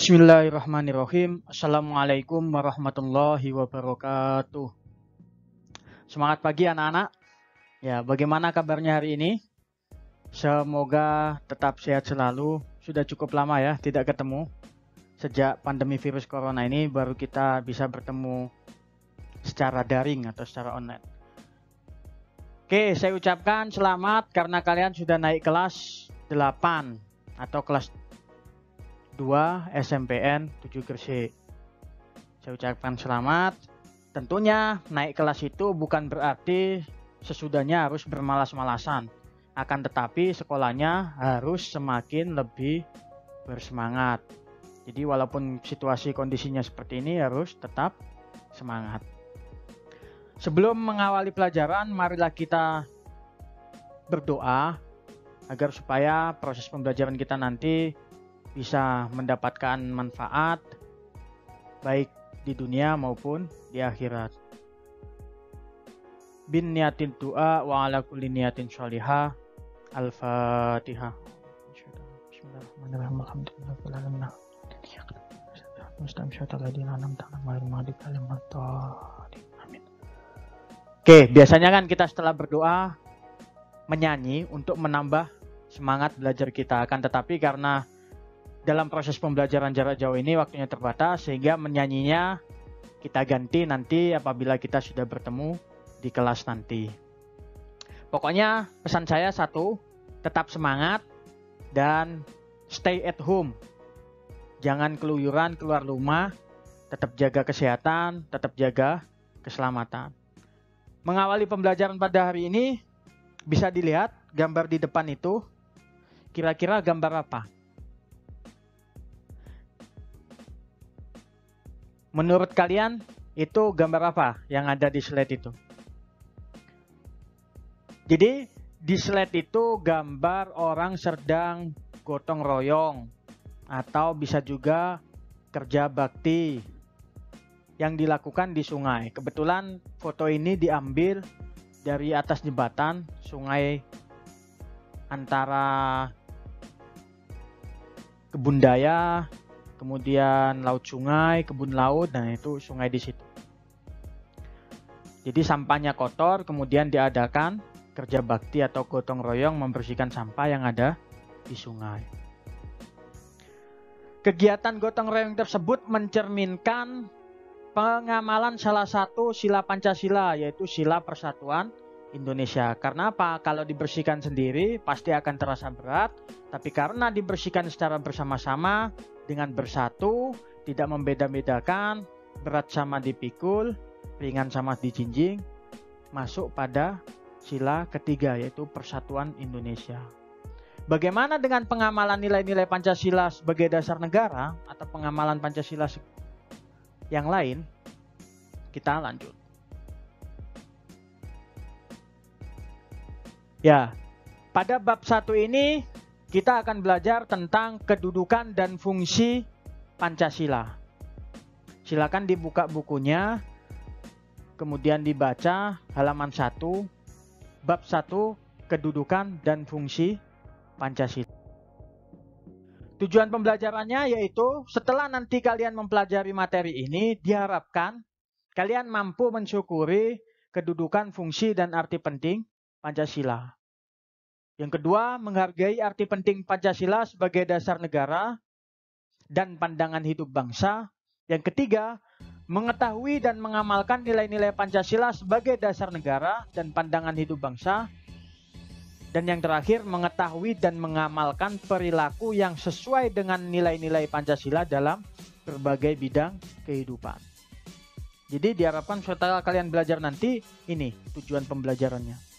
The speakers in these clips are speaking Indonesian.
Bismillahirrahmanirrahim. Assalamualaikum warahmatullahi wabarakatuh. Semangat pagi anak-anak. Ya, bagaimana kabarnya hari ini? Semoga tetap sehat selalu. Sudah cukup lama ya tidak ketemu. Sejak pandemi virus corona ini baru kita bisa bertemu secara daring atau secara online. Oke, saya ucapkan selamat karena kalian sudah naik kelas 8 atau kelas 2 SMPN 7 Gresik. Saya ucapkan selamat. Tentunya naik kelas itu bukan berarti sesudahnya harus bermalas-malasan. Akan tetapi sekolahnya harus semakin lebih bersemangat. Jadi walaupun situasi kondisinya seperti ini harus tetap semangat. Sebelum mengawali pelajaran, marilah kita berdoa agar supaya proses pembelajaran kita nanti bisa mendapatkan manfaat baik di dunia maupun di akhirat. Bin niyatin doa wa ala kulli niyatin sholihah. Al-Fatihah. Bismillahirrahmanirrahim. Oke, biasanya kan kita setelah berdoa menyanyi untuk menambah semangat belajar kita. Akan tetapi karena dalam proses pembelajaran jarak jauh ini waktunya terbatas, sehingga menyanyinya kita ganti nanti apabila kita sudah bertemu di kelas nanti. Pokoknya pesan saya satu, tetap semangat dan stay at home. Jangan keluyuran keluar rumah, tetap jaga kesehatan, tetap jaga keselamatan. Mengawali pembelajaran pada hari ini, bisa dilihat gambar di depan itu, kira-kira gambar apa? Menurut kalian itu gambar apa yang ada di slide itu? Jadi di slide itu gambar orang sedang gotong royong atau bisa juga kerja bakti yang dilakukan di sungai. Kebetulan foto ini diambil dari atas jembatan sungai antara Kebun Daya, kemudian laut sungai, kebun laut, nah itu sungai di situ. Jadi sampahnya kotor, kemudian diadakan kerja bakti atau gotong royong membersihkan sampah yang ada di sungai. Kegiatan gotong royong tersebut mencerminkan pengamalan salah satu sila Pancasila, yaitu sila Persatuan Indonesia. Karena apa? Kalau dibersihkan sendiri pasti akan terasa berat, tapi karena dibersihkan secara bersama-sama dengan bersatu, tidak membeda-bedakan, berat sama dipikul, ringan sama dijinjing, masuk pada sila ketiga yaitu Persatuan Indonesia. Bagaimana dengan pengamalan nilai-nilai Pancasila sebagai dasar negara atau pengamalan Pancasila yang lain? Kita lanjut. Ya, pada bab 1 ini kita akan belajar tentang kedudukan dan fungsi Pancasila. Silakan dibuka bukunya, kemudian dibaca halaman 1, bab 1, kedudukan dan fungsi Pancasila. Tujuan pembelajarannya yaitu setelah nanti kalian mempelajari materi ini, diharapkan kalian mampu mensyukuri kedudukan, fungsi, dan arti penting Pancasila. Yang kedua, menghargai arti penting Pancasila sebagai dasar negara dan pandangan hidup bangsa. Yang ketiga, mengetahui dan mengamalkan nilai-nilai Pancasila sebagai dasar negara dan pandangan hidup bangsa. Dan yang terakhir, mengetahui dan mengamalkan perilaku yang sesuai dengan nilai-nilai Pancasila dalam berbagai bidang kehidupan. Jadi diharapkan setelah kalian belajar nanti, ini tujuan pembelajarannya.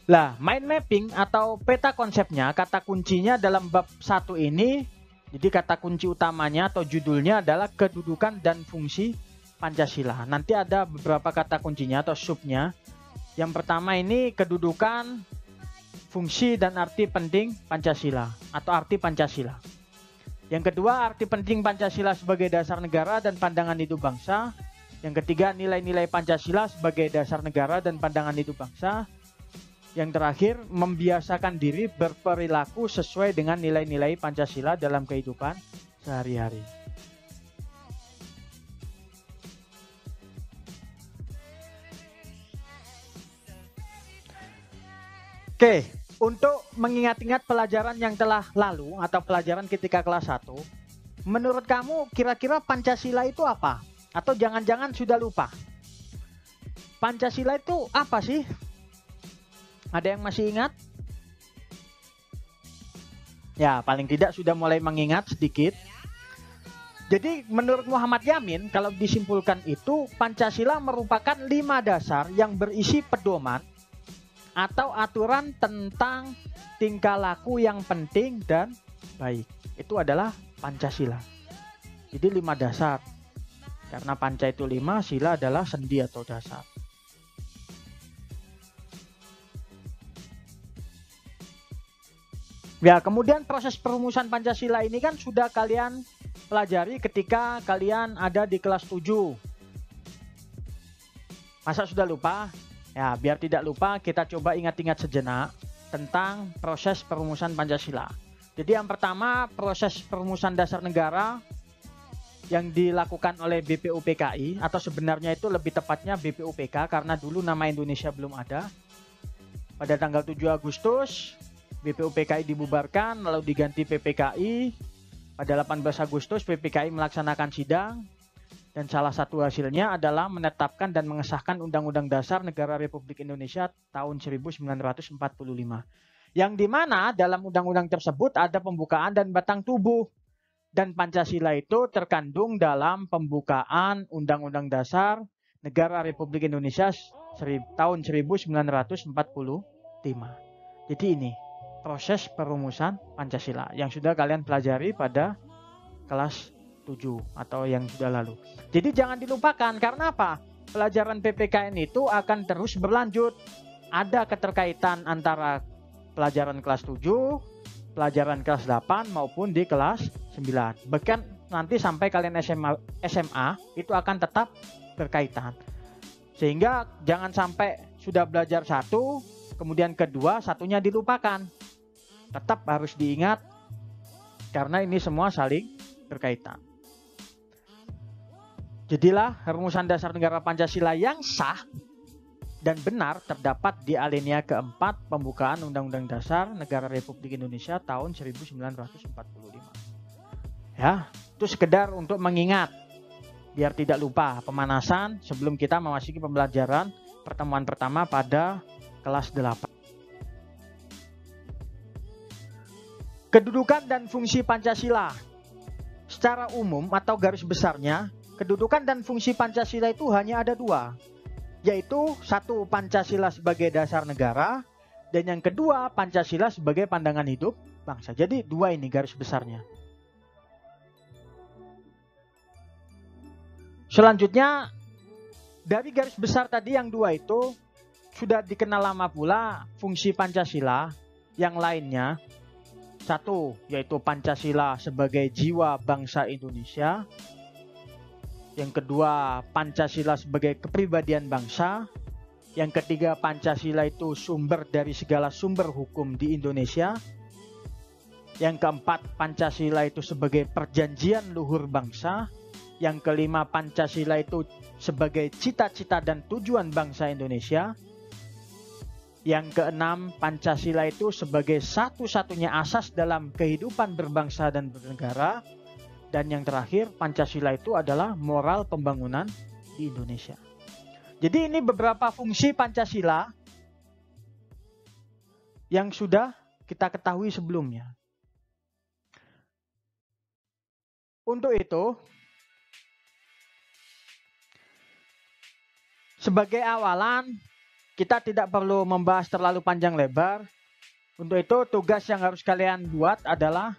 Lah, mind mapping atau peta konsepnya, kata kuncinya dalam bab 1 ini, jadi kata kunci utamanya atau judulnya adalah kedudukan dan fungsi Pancasila. Nanti ada beberapa kata kuncinya atau subnya. Yang pertama ini kedudukan, fungsi, dan arti penting Pancasila atau arti Pancasila. Yang kedua, arti penting Pancasila sebagai dasar negara dan pandangan hidup bangsa. Yang ketiga, nilai-nilai Pancasila sebagai dasar negara dan pandangan hidup bangsa. Yang terakhir, membiasakan diri berperilaku sesuai dengan nilai-nilai Pancasila dalam kehidupan sehari-hari. Oke, untuk mengingat-ingat pelajaran yang telah lalu atau pelajaran ketika kelas 1, menurut kamu kira-kira Pancasila itu apa? Atau jangan-jangan sudah lupa? Pancasila itu apa sih? Ada yang masih ingat? Ya, paling tidak sudah mulai mengingat sedikit. Jadi menurut Muhammad Yamin, kalau disimpulkan itu, Pancasila merupakan 5 dasar yang berisi pedoman atau aturan tentang tingkah laku yang penting dan baik. Itu adalah Pancasila. Jadi 5 dasar. Karena panca itu 5, sila adalah sendi atau dasar. Ya, kemudian proses perumusan Pancasila ini kan sudah kalian pelajari ketika kalian ada di kelas 7. Masa sudah lupa? Ya, biar tidak lupa kita coba ingat-ingat sejenak tentang proses perumusan Pancasila. Jadi yang pertama, proses perumusan dasar negara yang dilakukan oleh BPUPKI, atau sebenarnya itu lebih tepatnya BPUPK karena dulu nama Indonesia belum ada. Pada tanggal 7 Agustus BPUPKI dibubarkan lalu diganti PPKI. Pada 18 Agustus PPKI melaksanakan sidang dan salah satu hasilnya adalah menetapkan dan mengesahkan Undang-Undang Dasar Negara Republik Indonesia tahun 1945. Yang dimana dalam undang-undang tersebut ada pembukaan dan batang tubuh. Dan Pancasila itu terkandung dalam pembukaan Undang-Undang Dasar Negara Republik Indonesia tahun 1945. Jadi ini proses perumusan Pancasila yang sudah kalian pelajari pada kelas 7 atau yang sudah lalu. Jadi jangan dilupakan, karena apa? Pelajaran PPKN itu akan terus berlanjut. Ada keterkaitan antara pelajaran kelas 7, pelajaran kelas 8 maupun di kelas 9. Bahkan nanti sampai kalian SMA itu akan tetap berkaitan. Sehingga jangan sampai sudah belajar satu, kemudian kedua, satunya dilupakan. Tetap harus diingat karena ini semua saling berkaitan. Jadilah rumusan dasar negara Pancasila yang sah dan benar terdapat di alinea keempat pembukaan Undang-Undang Dasar Negara Republik Indonesia tahun 1945. Ya, itu sekedar untuk mengingat biar tidak lupa, pemanasan sebelum kita memasuki pembelajaran pertemuan pertama pada kelas 8. Kedudukan dan fungsi Pancasila. Secara umum atau garis besarnya, kedudukan dan fungsi Pancasila itu hanya ada 2. Yaitu 1, Pancasila sebagai dasar negara, dan yang kedua, Pancasila sebagai pandangan hidup bangsa. Jadi 2 ini garis besarnya. Selanjutnya, dari garis besar tadi yang 2 itu, sudah dikenal lama pula fungsi Pancasila yang lainnya. 1, yaitu Pancasila sebagai jiwa bangsa Indonesia. Yang kedua, Pancasila sebagai kepribadian bangsa. Yang ketiga, Pancasila itu sumber dari segala sumber hukum di Indonesia. Yang keempat, Pancasila itu sebagai perjanjian luhur bangsa. Yang kelima, Pancasila itu sebagai cita-cita dan tujuan bangsa Indonesia. Yang keenam, Pancasila itu sebagai satu-satunya asas dalam kehidupan berbangsa dan bernegara. Dan yang terakhir, Pancasila itu adalah moral pembangunan di Indonesia. Jadi ini beberapa fungsi Pancasila yang sudah kita ketahui sebelumnya. Untuk itu, sebagai awalan, kita tidak perlu membahas terlalu panjang lebar. Untuk itu, tugas yang harus kalian buat adalah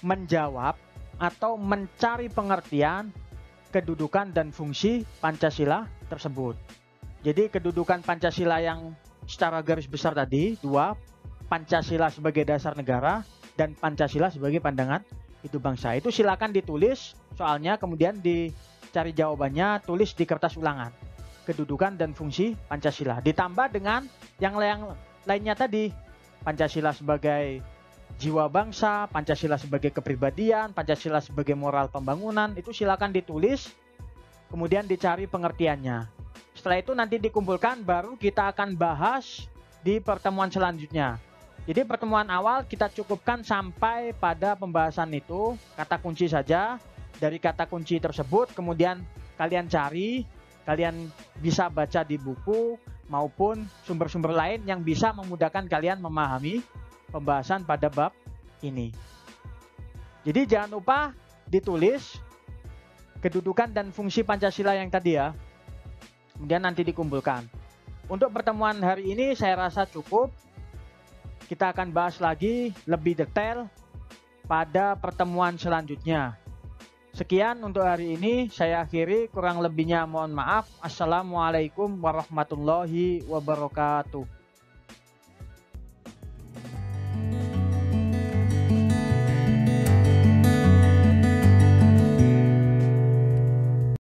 menjawab atau mencari pengertian kedudukan dan fungsi Pancasila tersebut. Jadi kedudukan Pancasila yang secara garis besar tadi, 2, Pancasila sebagai dasar negara dan Pancasila sebagai pandangan hidup bangsa. Itu silakan ditulis soalnya, kemudian dicari jawabannya, tulis di kertas ulangan. kedudukan dan fungsi Pancasila. Ditambah dengan yang lainnya tadi, Pancasila sebagai jiwa bangsa, Pancasila sebagai kepribadian, Pancasila sebagai moral pembangunan, itu silakan ditulis, kemudian dicari pengertiannya. Setelah itu nanti dikumpulkan, baru kita akan bahas di pertemuan selanjutnya. Jadi pertemuan awal kita cukupkan sampai pada pembahasan itu, kata kunci saja. Dari kata kunci tersebut kemudian kalian cari, kalian bisa baca di buku maupun sumber-sumber lain yang bisa memudahkan kalian memahami pembahasan pada bab ini. Jadi jangan lupa ditulis kedudukan dan fungsi Pancasila yang tadi ya. Kemudian nanti dikumpulkan. Untuk pertemuan hari ini saya rasa cukup. Kita akan bahas lagi lebih detail pada pertemuan selanjutnya. Sekian untuk hari ini, saya akhiri, kurang lebihnya mohon maaf. Assalamualaikum warahmatullahi wabarakatuh.